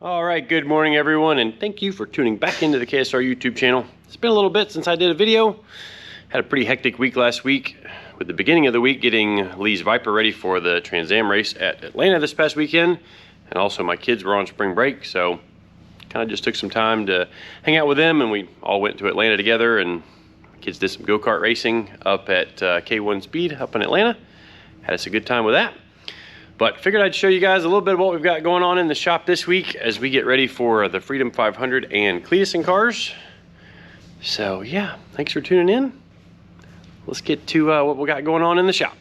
All right, good morning everyone, and thank you for tuning back into the KSR YouTube channel. It's been a little bit since I did a video. Had a pretty hectic week last week, with the beginning of the week getting Lee's Viper ready for the Trans Am race at Atlanta this past weekend. And also my kids were on spring break, so kind of just took some time to hang out with them, and we all went to Atlanta together, and my kids did some go-kart racing up at K1 Speed up in Atlanta. Had us a good time with that. But figured I'd show you guys a little bit of what we've got going on in the shop this week as we get ready for the Freedom 500 and Cleetus and Cars. So yeah, thanks for tuning in. Let's get to what we got going on in the shop.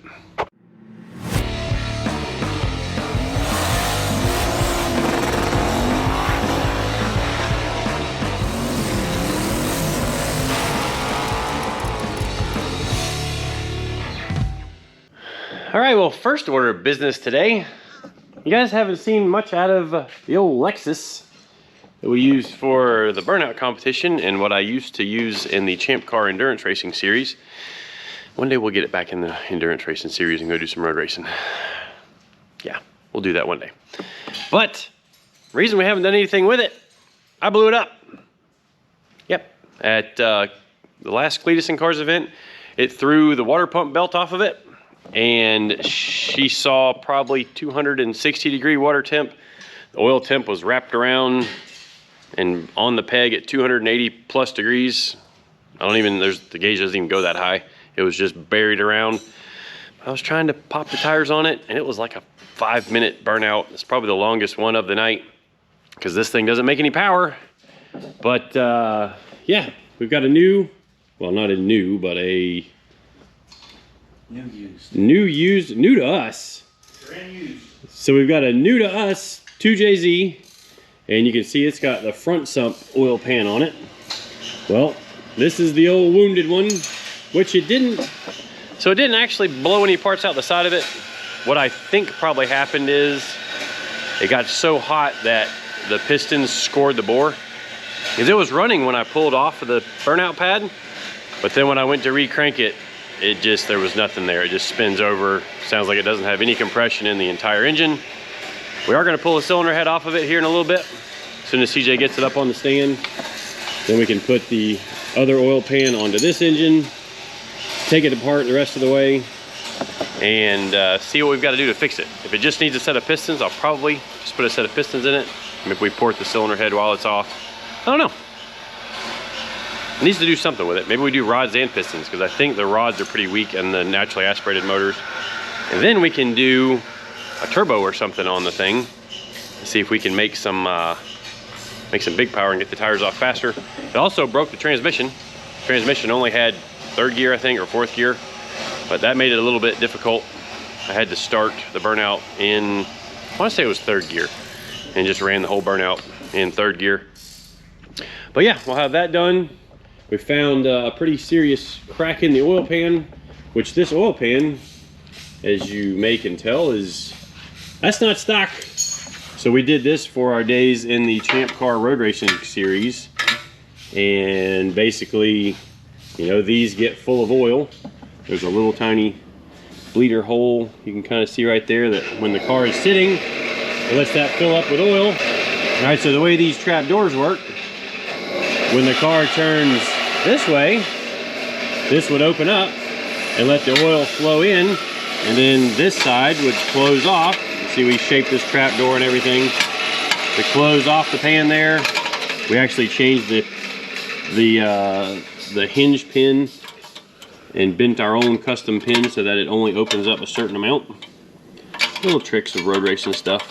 All right, well, first order of business today. You guys haven't seen much out of the old Lexus that we used for the burnout competition and what I used to use in the Champ Car Endurance Racing Series. One day we'll get it back in the Endurance Racing Series and go do some road racing. Yeah, we'll do that one day. But the reason we haven't done anything with it, I blew it up. Yep, at the last Cleetus and Cars event, it threw the water pump belt off of it, and she saw probably 260-degree water temp. The oil temp was wrapped around and on the peg at 280 plus degrees. The gauge doesn't even go that high. It was just buried around. I was trying to pop the tires on it, and it was like a 5-minute burnout. It's probably the longest one of the night because this thing doesn't make any power. But yeah, we've got a new, well, not a new, but a new to us. Brand used. So we've got a new to us 2JZ, and you can see it's got the front sump oil pan on it. Well, this is the old wounded one, which it didn't actually blow any parts out the side of it. What I think probably happened is it got so hot that the pistons scored the bore, because it was running when I pulled off of the burnout pad, but then when I went to re-crank it, there was nothing there. It just spins over. Sounds like it doesn't have any compression in the entire engine. We are going to pull the cylinder head off of it here in a little bit. As soon as CJ gets it up on the stand, then we can put the other oil pan onto this engine, take it apart the rest of the way, and see what we've got to do to fix it. If it just needs a set of pistons, I'll probably just put a set of pistons in it. Maybe we port the cylinder head while it's off. I don't know. It needs to do something with it. Maybe we do rods and pistons, because I think the rods are pretty weak in the naturally aspirated motors. And then we can do a turbo or something on the thing to see if we can make some big power and get the tires off faster. It also broke the transmission. Transmission only had 3rd gear, I think, or 4th gear, but that made it a little bit difficult. I had to start the burnout in, I want to say it was 3rd gear, and just ran the whole burnout in 3rd gear. But yeah, we'll have that done. We found a pretty serious crack in the oil pan, which this oil pan, as you may can tell, that's not stock. So we did this for our days in the Champ Car Road Racing Series, and basically, you know, these get full of oil. There's a little tiny bleeder hole you can kind of see right there, that when the car is sitting, it lets that fill up with oil. All right, so the way these trap doors work, when the car turns this way, this would open up and let the oil flow in, and then this side would close off. You see, we shaped this trap door and everything to close off the pan there. We actually changed the hinge pin and bent our own custom pin so that it only opens up a certain amount. Little tricks of road racing stuff.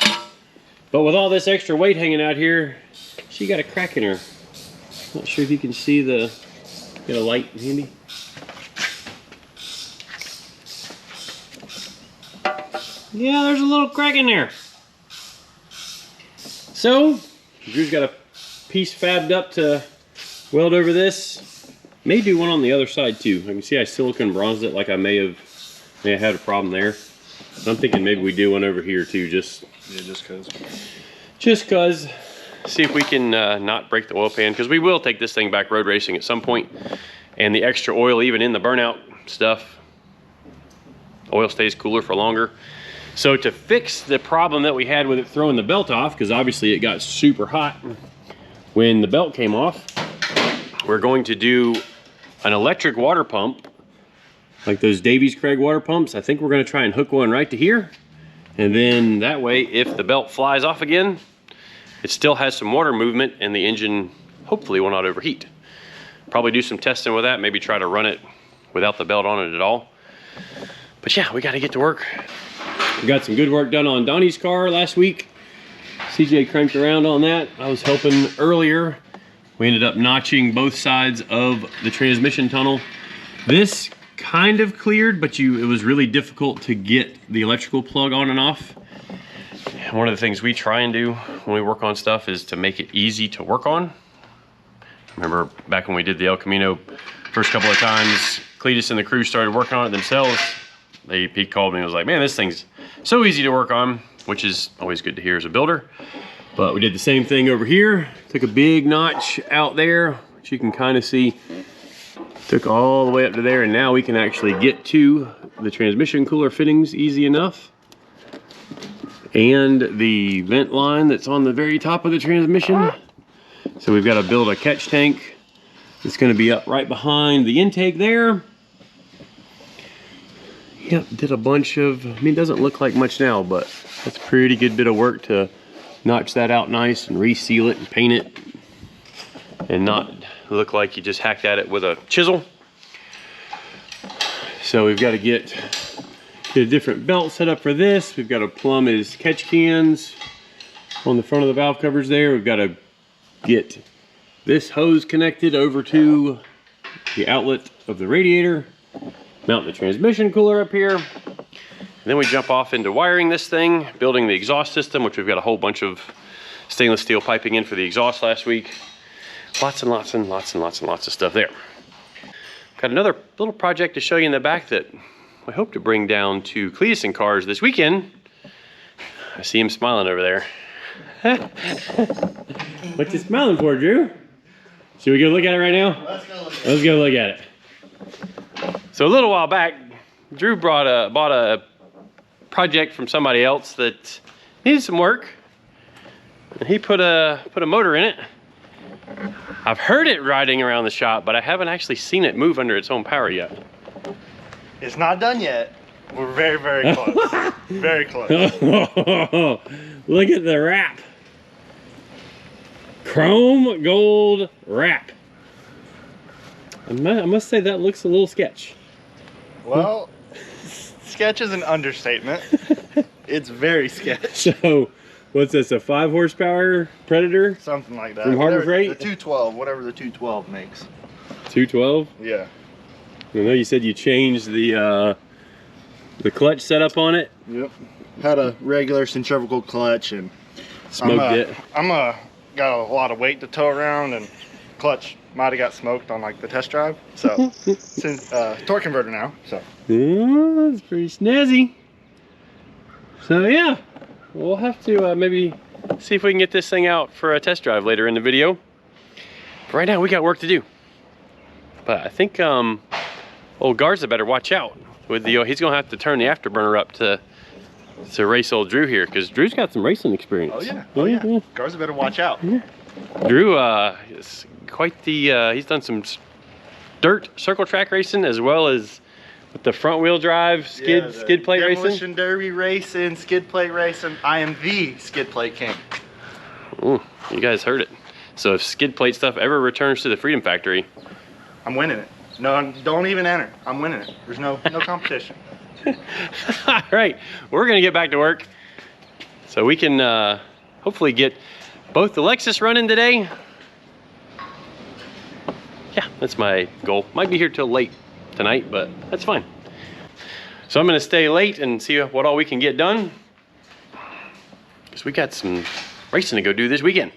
But with all this extra weight hanging out here, she got a crack in her. Not sure if you can see get a light handy. Yeah, there's a little crack in there. So, Drew's got a piece fabbed up to weld over this. May do one on the other side too. I can see I silicone bronzed it, like I may have had a problem there. But I'm thinking maybe we do one over here too, just cause. See if we can not break the oil pan, because we will take this thing back road racing at some point, and the extra oil, even in the burnout stuff, oil stays cooler for longer. So to fix the problem that we had with it throwing the belt off, because obviously it got super hot when the belt came off, we're going to do an electric water pump, like those Davies Craig water pumps. I think we're gonna try and hook one right to here. And then that way, if the belt flies off again, it still has some water movement and the engine hopefully will not overheat. Probably do some testing with that, maybe try to run it without the belt on it at all. But yeah, we gotta get to work. We got some good work done on Donnie's car last week. CJ cranked around on that. I was helping earlier. We ended up notching both sides of the transmission tunnel. This kind of cleared, but it was really difficult to get the electrical plug on and off. And one of the things we try and do when we work on stuff is to make it easy to work on. Remember back when we did the El Camino, first couple of times, Cleetus and the crew started working on it themselves. He called me and was like, man, this thing's so easy to work on, which is always good to hear as a builder. But we did the same thing over here. Took a big notch out there, which you can kind of see. Took all the way up to there, and now we can actually get to the transmission cooler fittings easy enough. And the vent line that's on the very top of the transmission. So we've got to build a catch tank. It's going to be up right behind the intake there. Yep, did a bunch of, I mean, it doesn't look like much now, but that's a pretty good bit of work to notch that out nice and reseal it and paint it and not look like you just hacked at it with a chisel. So we've got to get a different belt set up for this. We've got to plumb his catch cans on the front of the valve covers there. We've got to get this hose connected over to the outlet of the radiator. Mount the transmission cooler up here. And then we jump off into wiring this thing, building the exhaust system, which we've got a whole bunch of stainless steel piping in for the exhaust last week. Lots and lots and lots and lots and lots of stuff there. Got another little project to show you in the back that I hope to bring down to Cleetus and Cars this weekend. I see him smiling over there. What you smiling for, Drew? Should we go look at it right now? Let's go look at it. So a little while back, Drew bought a project from somebody else that needed some work, and he put a motor in it. I've heard it riding around the shop, but I haven't actually seen it move under its own power yet. It's not done yet. We're very, very close. Very close. Look at the wrap. Chrome gold wrap. I must say that looks a little sketch. Well, sketch is an understatement. It's very sketch. So, what's this, a 5 horsepower Predator? Something like that. From Harbor Freight? The 212, whatever the 212 makes. 212? Yeah. I know you said you changed the clutch setup on it. Yep. Had a regular centrifugal clutch and smoked it. Got a lot of weight to tow around, and clutch might have got smoked on like the test drive. So since torque converter now. So yeah, that's pretty snazzy. So yeah, we'll have to maybe see if we can get this thing out for a test drive later in the video. But right now we got work to do. But I think old Garza better watch out with the. He's gonna have to turn the afterburner up to race old Drew here, because Drew's got some racing experience. Oh yeah, oh yeah. Garza better watch out. Yeah. Drew is quite the. He's done some dirt circle track racing as well as with the front wheel drive skid plate racing. Demolition derby racing, skid plate racing. I am the skid plate king. Ooh, you guys heard it. So if skid plate stuff ever returns to the Freedom Factory, I'm winning it. No, don't even enter. I'm winning it. There's no competition. All right, we're gonna get back to work so we can hopefully get both the Lexus running today. Yeah, that's my goal. Might be here till late tonight, but that's fine. So I'm gonna stay late and see what all we can get done, because we got some racing to go do this weekend.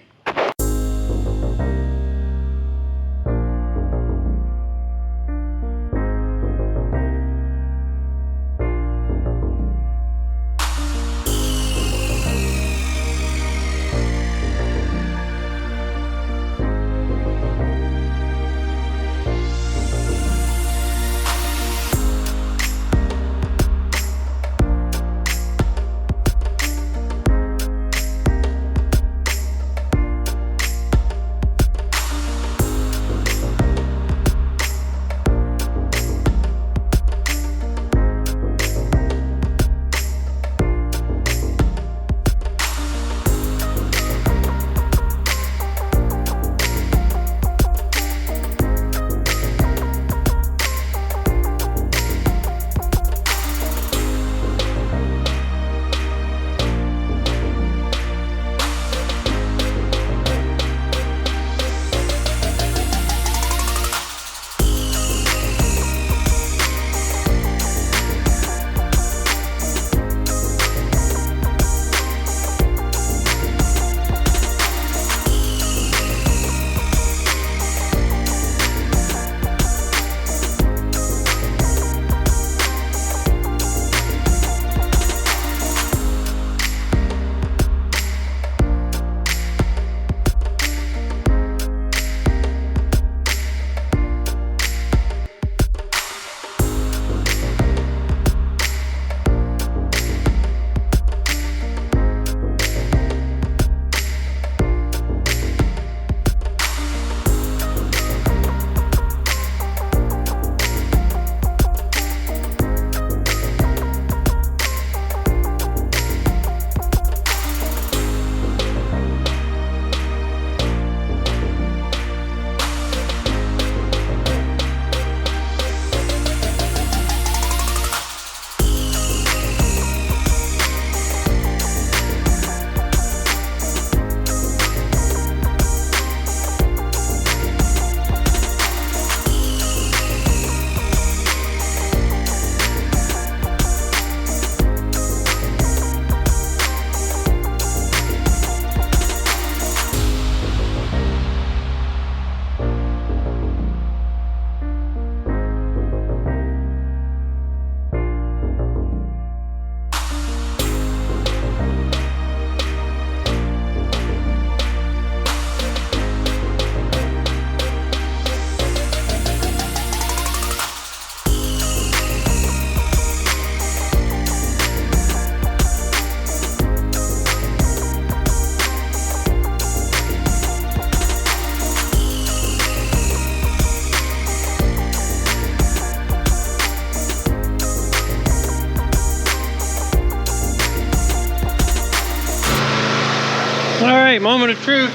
right, moment of truth.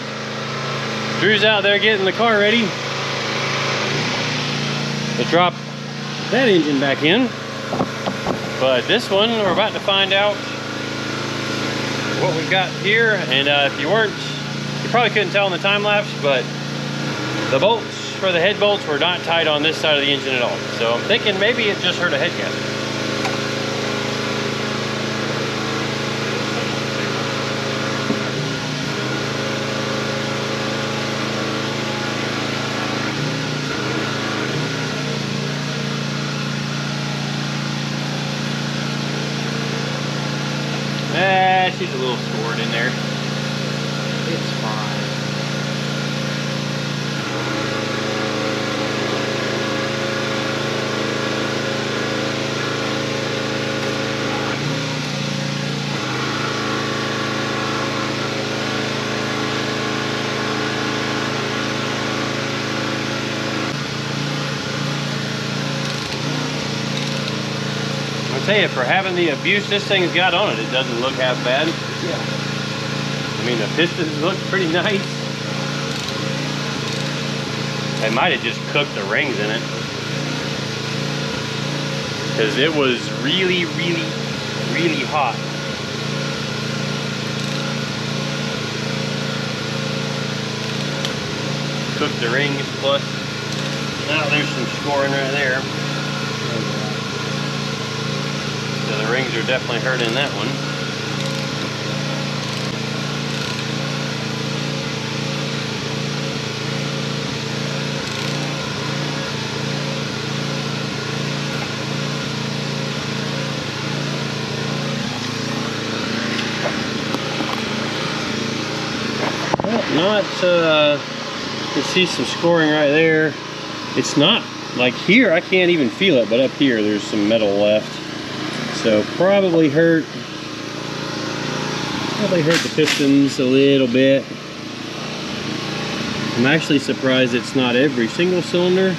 Drew's out there getting the car ready to drop that engine back in. But this one, we're about to find out what we've got here. And if you probably couldn't tell in the time lapse, but the bolts for the head bolts were not tight on this side of the engine at all. So I'm thinking maybe it just hurt a head gasket. She's a little scored in there. It's fine. I'll tell you, for having the abuse this thing's got on it, it doesn't look half bad. Yeah. I mean, the pistons look pretty nice. They might have just cooked the rings in it, because it was really, really, really hot. Cooked the rings, plus now there's some scoring right there. So the rings are definitely hurting that one. You can see some scoring right there. It's not like here, I can't even feel it, but up here there's some metal left. So probably hurt the pistons a little bit. I'm actually surprised it's not every single cylinder.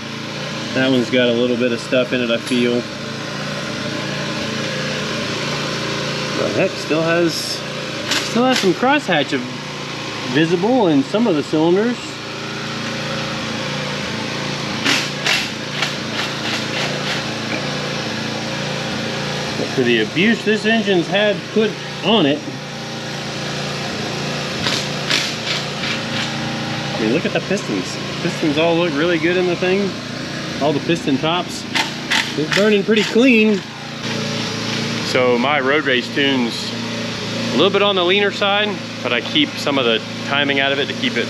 That one's got a little bit of stuff in it, I feel. But heck, still has some crosshatch visible in some of the cylinders. But for the abuse this engine's had put on it, I mean, look at the pistons. Pistons all look really good in the thing. All the piston tops. It's burning pretty clean. So my road race tune's a little bit on the leaner side, but I keep some of the timing out of it to keep it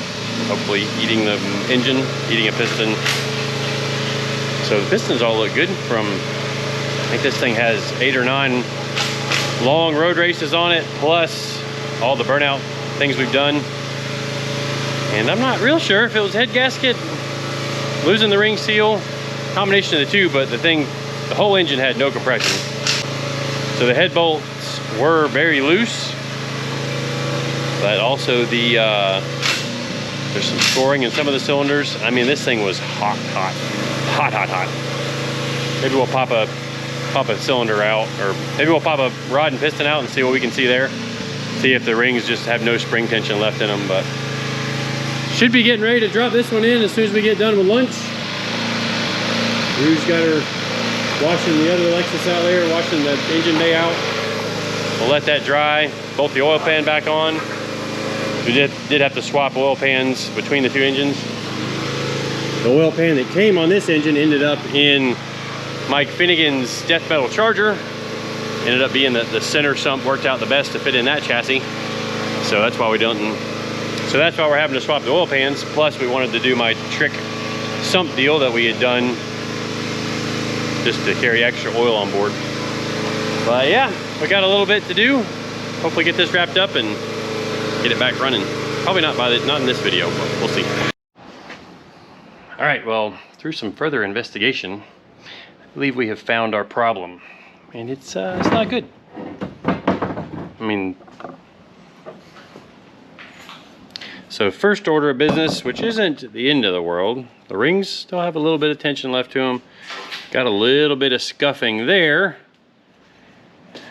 hopefully eating the engine, eating a piston. So the pistons all look good from, I think this thing has 8 or 9 long road races on it, plus all the burnout things we've done. And I'm not real sure if it was head gasket, losing the ring seal, combination of the two, but the whole engine had no compression. So the head bolts were very loose, but also there's some scoring in some of the cylinders. I mean, this thing was hot. Maybe we'll pop a cylinder out, or maybe we'll pop a rod and piston out and see what we can see there. See if the rings just have no spring tension left in them. But should be getting ready to drop this one in as soon as we get done with lunch. Drew's got her washing the other Lexus out there, washing the engine bay out. We'll let that dry, bolt the oil pan back on. We did have to swap oil pans between the two engines. The oil pan that came on this engine ended up in Mike Finnegan's death metal charger. Ended up being the center sump worked out the best to fit in that chassis. So that's why we're having to swap the oil pans. Plus we wanted to do my trick sump deal that we had done just to carry extra oil on board. But yeah, we got a little bit to do. Hopefully get this wrapped up and get it back running. Probably not in this video, but we'll see. All right, well, through some further investigation, I believe we have found our problem, and it's not good. I mean, so first order of business, which isn't the end of the world. The rings still have a little bit of tension left to them. Got a little bit of scuffing there,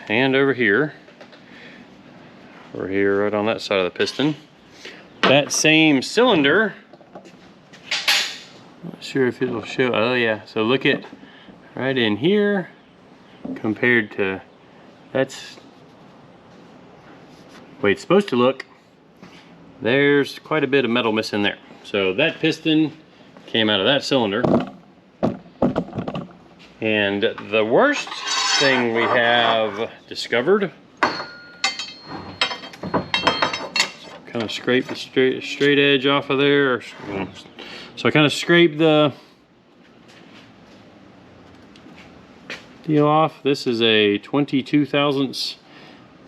and over here right on that side of the piston. that same cylinder. Not sure if it'll show. Oh yeah, so look at right in here compared to, that's the way it's supposed to look. There's quite a bit of metal missing there. So that piston came out of that cylinder. And the worst thing we have discovered, kind of scrape the straight edge off of there. So I kind of scraped the deal off. This is a 22 thousandths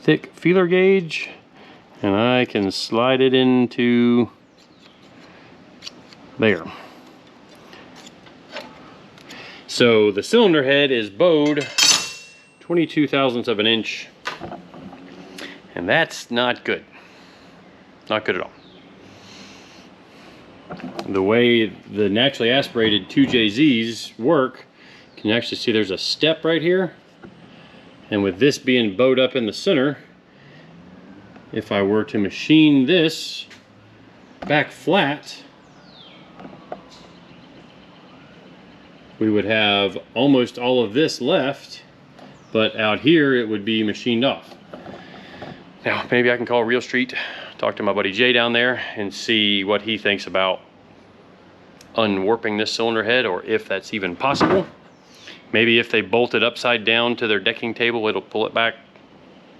thick feeler gauge, and I can slide it into there. So the cylinder head is bowed 22 thousandths of an inch, and that's not good. Not good at all. The way the naturally aspirated 2JZs work, you can actually see there's a step right here, and with this being bowed up in the center, if I were to machine this back flat, we would have almost all of this left, but out here it would be machined off. Now maybe I can call Real Street, talk to my buddy Jay down there, and see what he thinks about unwarping this cylinder head, or if that's even possible. Maybe if they bolt it upside down to their decking table, it'll pull it back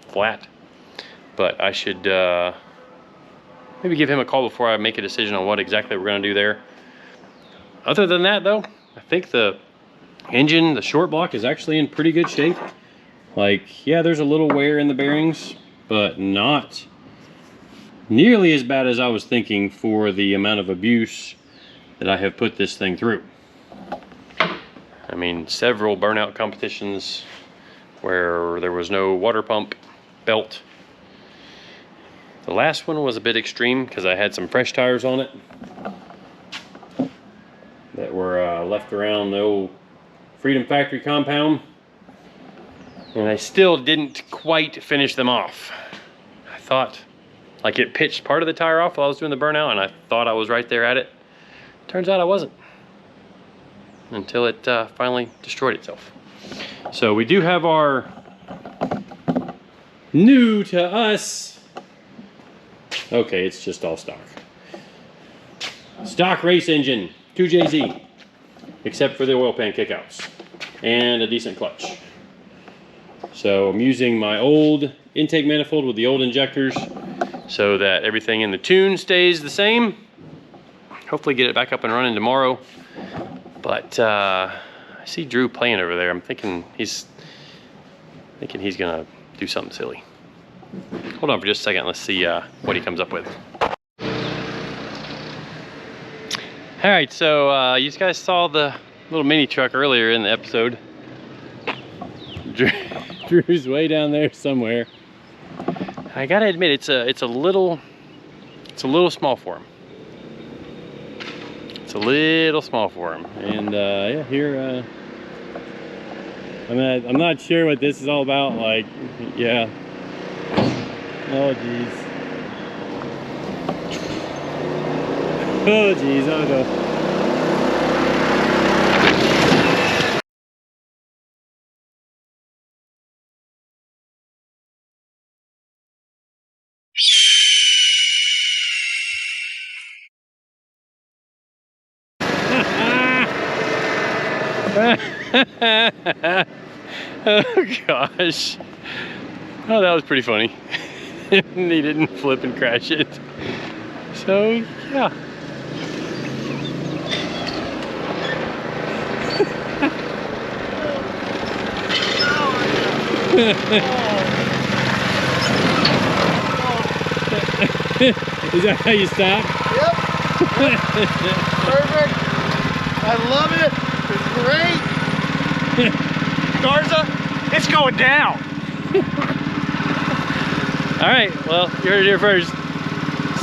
flat. But I should maybe give him a call before I make a decision on what exactly we're going to do there. Other than that though, I think the engine, the short block, is actually in pretty good shape. Like, yeah, there's a little wear in the bearings, but not nearly as bad as I was thinking for the amount of abuse that I have put this thing through. I mean, several burnout competitions where there was no water pump belt. The last one was a bit extreme because I had some fresh tires on it that were left around the old Freedom Factory compound, and I still didn't quite finish them off. I thought, like, it pitched part of the tire off while I was doing the burnout, and I thought I was right there at it. Turns out I wasn't, until it finally destroyed itself. So we do have our new to us, okay, it's just all stock race engine, 2JZ, except for the oil pan kickouts and a decent clutch. So I'm using my old intake manifold with the old injectors so that everything in the tune stays the same. Hopefully get it back up and running tomorrow. But I see Drew playing over there. I'm thinking he's gonna do something silly. Hold on for just a second. Let's see what he comes up with. All right, so you guys saw the little mini truck earlier in the episode. Drew's way down there somewhere. I gotta admit, it's a little small for him. It's a little small for him, and yeah, here I'm not sure what this is all about. Like, yeah. Oh geez. Oh geez. Oh no. Oh gosh. Oh, that was pretty funny. He didn't flip and crash it. So yeah. Is that how you stop? Yep. Perfect. I love it. It's great. Garza, it's going down. All right, well, you heard it here first.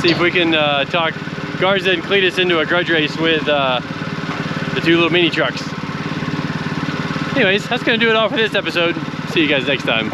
See if we can talk Garza and Cleetus into a grudge race with the two little mini trucks. Anyways, that's gonna do it all for this episode. See you guys next time.